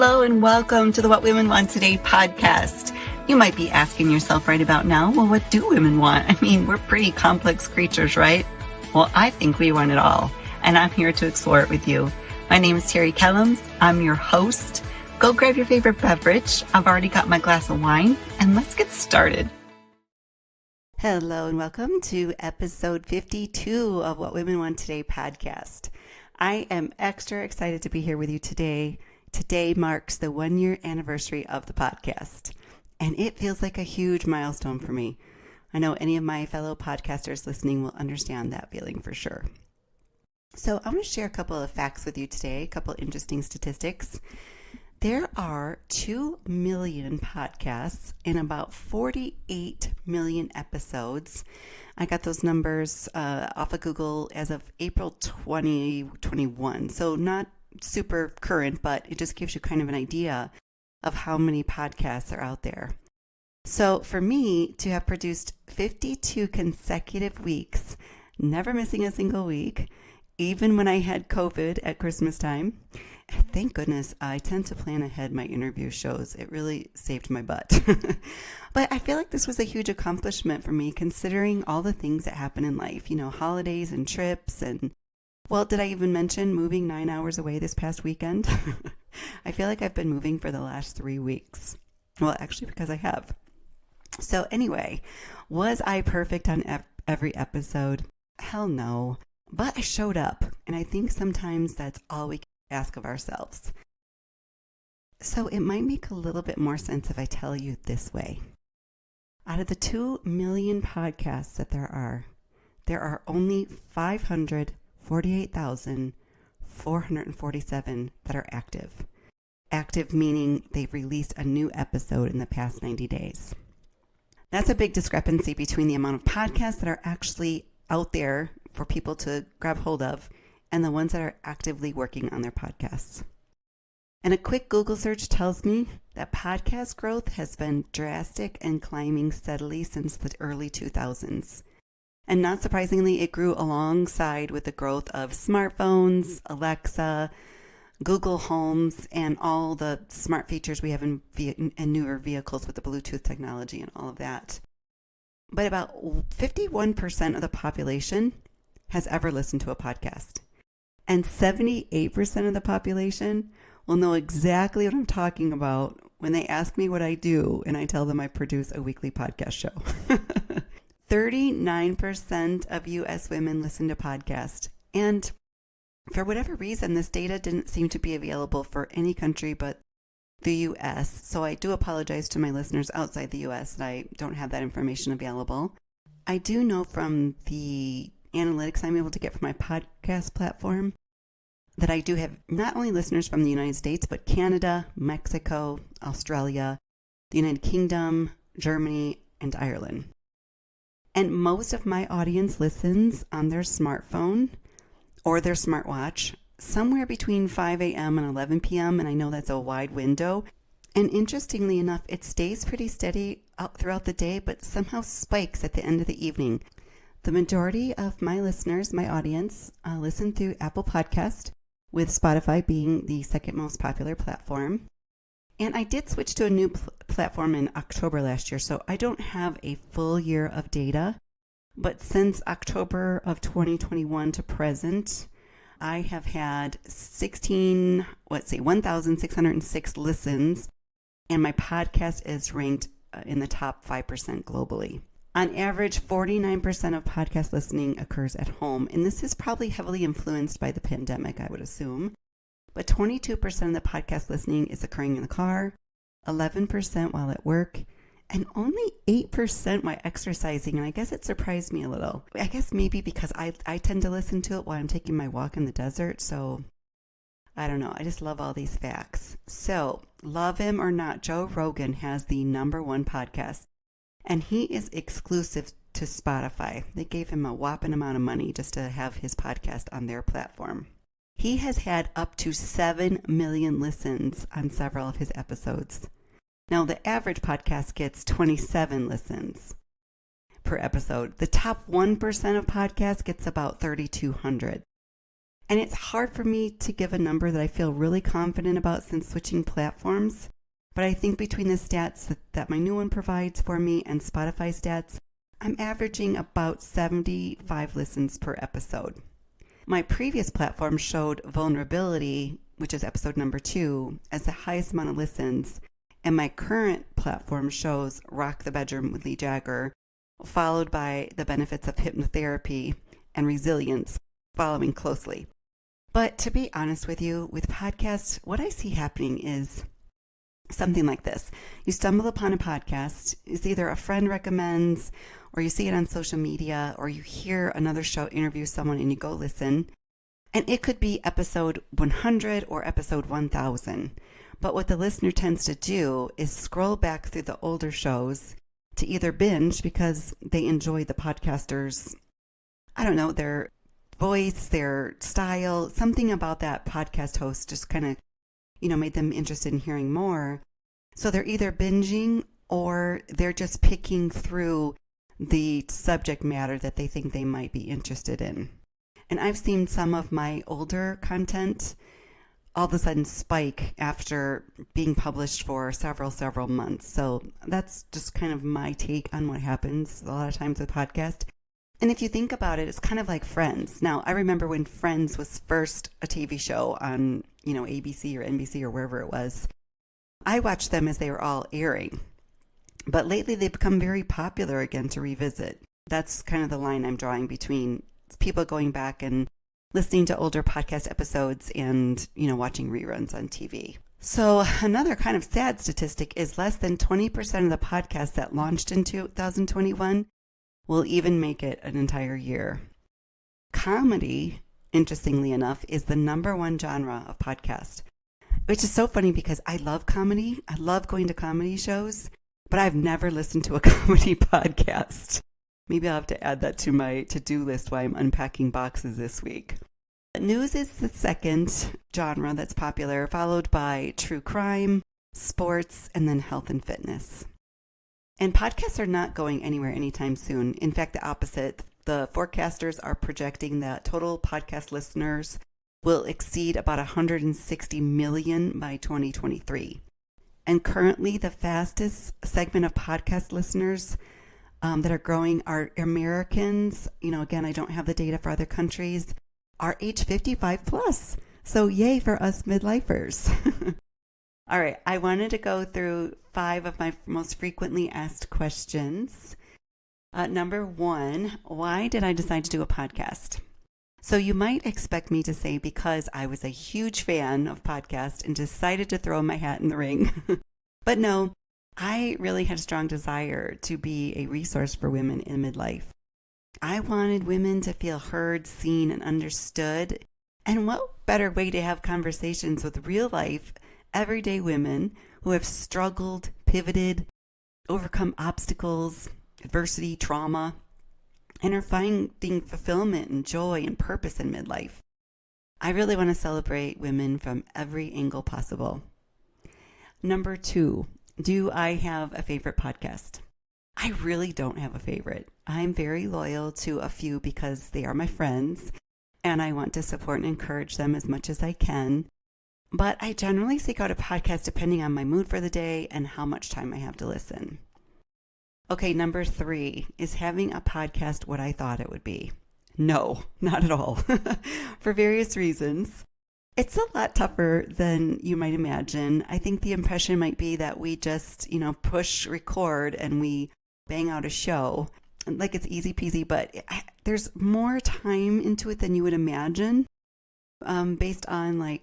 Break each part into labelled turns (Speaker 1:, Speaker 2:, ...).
Speaker 1: Hello and welcome to the What Women Want Today podcast. You might be asking yourself right about now, well, what do women want? I mean, we're pretty complex creatures, right? Well, I think we want it all, and I'm here to explore it with you. My name is Terry Kellums. I'm your host. Go grab your favorite beverage. I've already got my glass of wine, and let's get started. Hello and welcome to episode 52 of What Women Want Today podcast. I am extra excited to be here with you today. Today marks the 1-year anniversary of the podcast, and it feels like a huge milestone for me. I know any of my fellow podcasters listening will understand that feeling for sure. So I'm going to share a couple of facts with you today, a couple of interesting statistics. There are 2 million podcasts and about 48 million episodes. I got those numbers off of Google as of April 2021. So not super current, but it just gives you kind of an idea of how many podcasts are out there. So for me to have produced 52 consecutive weeks, never missing a single week, even when I had COVID at Christmas time, thank goodness I tend to plan ahead my interview shows. It really saved my butt. But I feel like this was a huge accomplishment for me considering all the things that happen in life, you know, holidays and trips and, well, did I even mention moving 9 hours away this past weekend? I feel like I've been moving for the last 3 weeks. Well, actually, because I have. So anyway, was I perfect on every episode? Hell no. But I showed up, and I think sometimes that's all we can ask of ourselves. So it might make a little bit more sense if I tell you this way. Out of the 2 million podcasts that there are only 548,447 that are active. Active meaning they've released a new episode in the past 90 days. That's a big discrepancy between the amount of podcasts that are actually out there for people to grab hold of and the ones that are actively working on their podcasts. And a quick Google search tells me that podcast growth has been drastic and climbing steadily since the early 2000s. And not surprisingly, it grew alongside with the growth of smartphones, Alexa, Google Homes, and all the smart features we have in newer vehicles with the Bluetooth technology and all of that. But about 51% of the population has ever listened to a podcast. And 78% of the population will know exactly what I'm talking about when they ask me what I do and I tell them I produce a weekly podcast show. 39% of U.S. women listen to podcasts. And for whatever reason, this data didn't seem to be available for any country but the U.S. So I do apologize to my listeners outside the U.S. that I don't have that information available. I do know from the analytics I'm able to get from my podcast platform that I do have not only listeners from the United States, but Canada, Mexico, Australia, the United Kingdom, Germany, and Ireland. And most of my audience listens on their smartphone or their smartwatch somewhere between 5 a.m. and 11 p.m. And I know that's a wide window. And interestingly enough, it stays pretty steady out throughout the day, but somehow spikes at the end of the evening. The majority of my listeners, my audience, listen through Apple Podcast, with Spotify being the second most popular platform. And I did switch to a new platform in October last year, so I don't have a full year of data. But since October of 2021 to present, I have had 1,606 listens, and my podcast is ranked in the top 5% globally. On average, 49% of podcast listening occurs at home, and this is probably heavily influenced by the pandemic, I would assume. But 22% of the podcast listening is occurring in the car, 11% while at work, and only 8% while exercising. And I guess it surprised me a little. I guess maybe because I tend to listen to it while I'm taking my walk in the desert. So I don't know. I just love all these facts. So love him or not, Joe Rogan has the #1 podcast, and he is exclusive to Spotify. They gave him a whopping amount of money just to have his podcast on their platform. He has had up to 7 million listens on several of his episodes. Now, the average podcast gets 27 listens per episode. The top 1% of podcasts gets about 3,200. And it's hard for me to give a number that I feel really confident about since switching platforms. But I think between the stats that my new one provides for me and Spotify stats, I'm averaging about 75 listens per episode. My previous platform showed Vulnerability, which is episode number 2, as the highest amount of listens. And my current platform shows Rock the Bedroom with Lee Jagger, followed by The Benefits of Hypnotherapy and Resilience, following closely. But to be honest with you, with podcasts, what I see happening is something like this. You stumble upon a podcast, it's either a friend recommends, or you see it on social media, or you hear another show interview someone and you go listen. And it could be episode 100 or episode 1000. But what the listener tends to do is scroll back through the older shows to either binge because they enjoy the podcasters, I don't know, their voice, their style, something about that podcast host just kind of, made them interested in hearing more. So they're either binging or they're just picking through the subject matter that they think they might be interested in. And I've seen some of my older content all of a sudden spike after being published for several months. So that's just kind of my take on what happens a lot of times with podcasts. And if you think about it, it's kind of like Friends. Now, I remember when Friends was first a TV show on, ABC or NBC or wherever it was. I watched them as they were all airing. But lately they've become very popular again to revisit. That's kind of the line I'm drawing between people going back and listening to older podcast episodes and, watching reruns on TV. So another kind of sad statistic is less than 20% of the podcasts that launched in 2021 will even make it an entire year. Comedy, interestingly enough, is the number one genre of podcast, which is so funny because I love comedy. I love going to comedy shows, but I've never listened to a comedy podcast. Maybe I'll have to add that to my to-do list while I'm unpacking boxes this week. News is the second genre that's popular, followed by true crime, sports, and then health and fitness. And podcasts are not going anywhere anytime soon. In fact, the opposite. The forecasters are projecting that total podcast listeners will exceed about 160 million by 2023. And currently, the fastest segment of podcast listeners that are growing are Americans. Again, I don't have the data for other countries, are age 55 plus. So yay for us midlifers. All right, I wanted to go through 5 of my most frequently asked questions. Number 1, why did I decide to do a podcast? So you might expect me to say because I was a huge fan of podcasts and decided to throw my hat in the ring. But no, I really had a strong desire to be a resource for women in midlife. I wanted women to feel heard, seen, and understood. And what better way to have conversations with real life, everyday women who have struggled, pivoted, overcome obstacles, adversity, trauma, and are finding fulfillment and joy and purpose in midlife. I really want to celebrate women from every angle possible. Number 2, do I have a favorite podcast? I really don't have a favorite. I'm very loyal to a few because they are my friends, and I want to support and encourage them as much as I can. But I generally seek out a podcast depending on my mood for the day and how much time I have to listen. Okay, number 3, is having a podcast what I thought it would be? No, not at all. For various reasons. It's a lot tougher than you might imagine. I think the impression might be that we just, push record and we bang out a show. Like it's easy peasy, but there's more time into it than you would imagine, based on like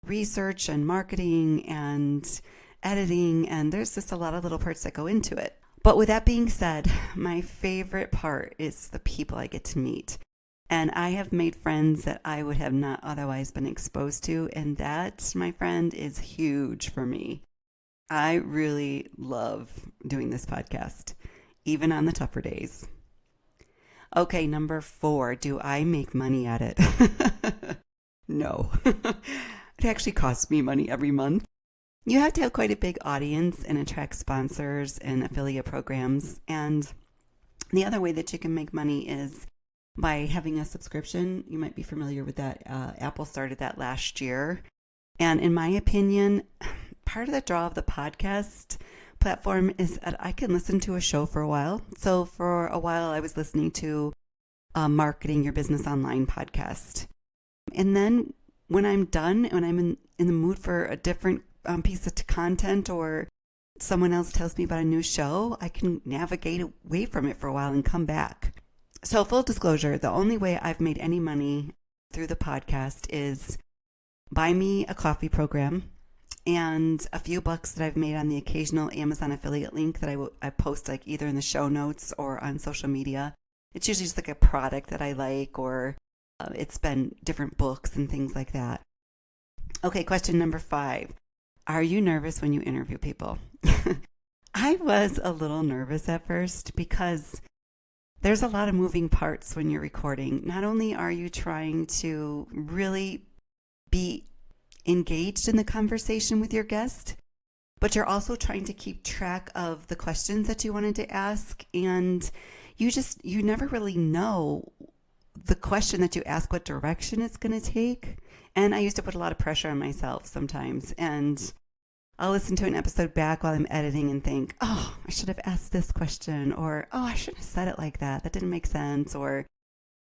Speaker 1: research and marketing and editing, and there's just a lot of little parts that go into it. But with that being said, my favorite part is the people I get to meet. And I have made friends that I would have not otherwise been exposed to, and that, my friend, is huge for me. I really love doing this podcast, even on the tougher days. Okay, number 4, do I make money at it? No. It actually costs me money every month. You have to have quite a big audience and attract sponsors and affiliate programs. And the other way that you can make money is by having a subscription. You might be familiar with that. Apple started that last year. And in my opinion, part of the draw of the podcast platform is that I can listen to a show for a while. So for a while, I was listening to a Marketing Your Business Online podcast. And then when I'm done, when I'm in the mood for a different piece of content, or someone else tells me about a new show, I can navigate away from it for a while and come back. So full disclosure, the only way I've made any money through the podcast is Buy Me a Coffee program and a few bucks that I've made on the occasional Amazon affiliate link that I post like either in the show notes or on social media. It's usually just like a product that I like, or it's been different books and things like that. Okay, question number 5. Are you nervous when you interview people? I was a little nervous at first because there's a lot of moving parts when you're recording. Not only are you trying to really be engaged in the conversation with your guest, but you're also trying to keep track of the questions that you wanted to ask, and you never really know the question that you ask what direction it's going to take. And I used to put a lot of pressure on myself sometimes, and I'll listen to an episode back while I'm editing and think, oh, I should have asked this question, or oh, I shouldn't have said it like that. That didn't make sense. Or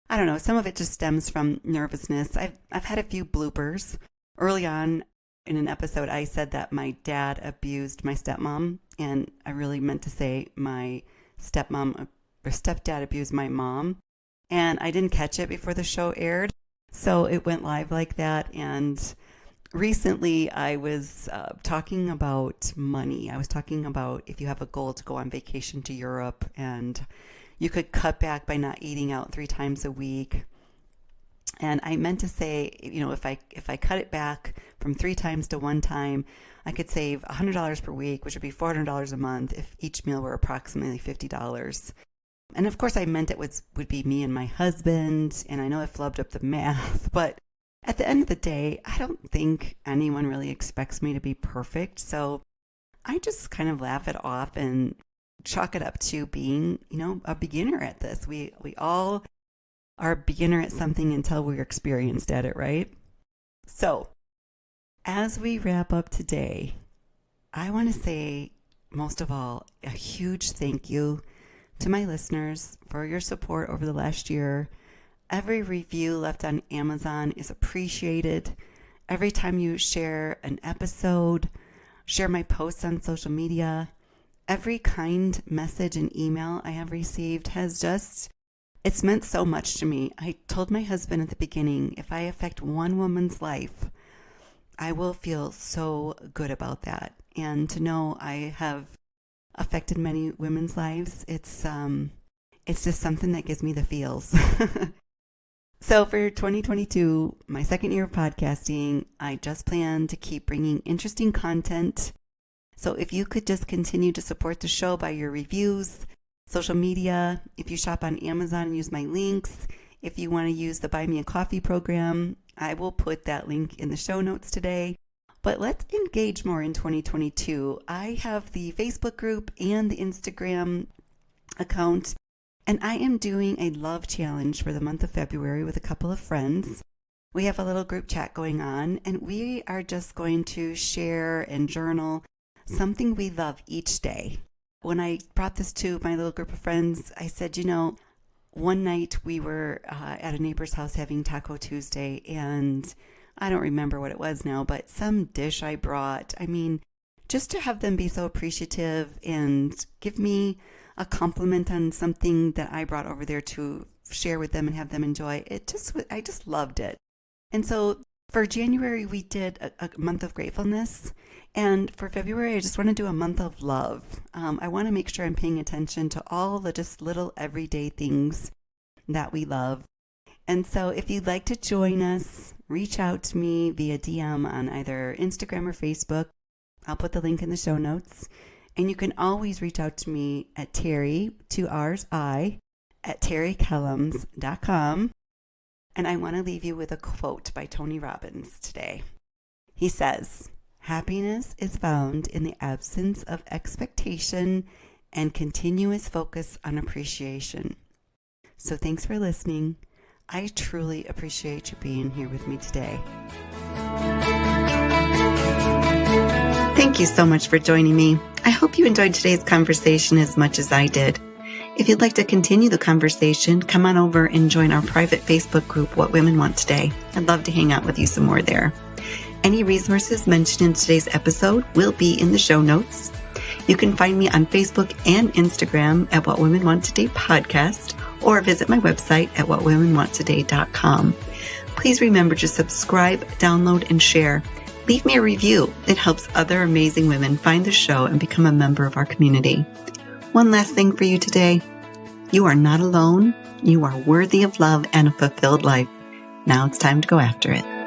Speaker 1: I don't know. Some of it just stems from nervousness. I've had a few bloopers. Early on in an episode, I said that my dad abused my stepmom, and I really meant to say my stepdad abused my mom. And I didn't catch it before the show aired, so it went live like that. And recently, I was talking about money. I was talking about if you have a goal to go on vacation to Europe and you could cut back by not eating out 3 times a week. And I meant to say, if I cut it back from 3 times to 1 time, I could save $100 per week, which would be $400 a month if each meal were approximately $50. And of course, I meant it would be me and my husband. And I know I flubbed up the math, but at the end of the day, I don't think anyone really expects me to be perfect. So I just kind of laugh it off and chalk it up to being, a beginner at this. We all are a beginner at something until we're experienced at it, right? So as we wrap up today, I want to say, most of all, a huge thank you to my listeners for your support over the last year. Every review left on Amazon is appreciated. Every time you share an episode, share my posts on social media, every kind message and email I have received it's meant so much to me. I told my husband at the beginning, if I affect one woman's life, I will feel so good about that. And to know I have affected many women's lives, it's just something that gives me the feels. So for 2022, my second year of podcasting, I just plan to keep bringing interesting content. So if you could just continue to support the show by your reviews, social media, if you shop on Amazon and use my links, if you want to use the Buy Me a Coffee program, I will put that link in the show notes today. But let's engage more in 2022. I have the Facebook group and the Instagram account, and I am doing a love challenge for the month of February with a couple of friends. We have a little group chat going on, and we are just going to share and journal something we love each day. When I brought this to my little group of friends, I said, one night we were at a neighbor's house having Taco Tuesday, and I don't remember what it was now, but some dish I brought. I mean, just to have them be so appreciative and give me a compliment on something that I brought over there to share with them and have them enjoy. I just loved it. And so for January, we did a month of gratefulness. And for February, I just want to do a month of love. I want to make sure I'm paying attention to all the just little everyday things that we love. And so if you'd like to join us, reach out to me via DM on either Instagram or Facebook. I'll put the link in the show notes. And you can always reach out to me at Terry, 2 R's, I, at terrykellums.com. And I want to leave you with a quote by Tony Robbins today. He says, "Happiness is found in the absence of expectation and continuous focus on appreciation. So thanks for listening. I truly appreciate you being here with me today. Thank you so much for joining me. I hope you enjoyed today's conversation as much as I did. If you'd like to continue the conversation, come on over and join our private Facebook group, What Women Want Today. I'd love to hang out with you some more there. Any resources mentioned in today's episode will be in the show notes. You can find me on Facebook and Instagram at What Women Want Today Podcast, or visit my website at whatwomenwanttoday.com. Please remember to subscribe, download, and share. Leave me a review. It helps other amazing women find the show and become a member of our community. One last thing for you today. You are not alone. You are worthy of love and a fulfilled life. Now it's time to go after it.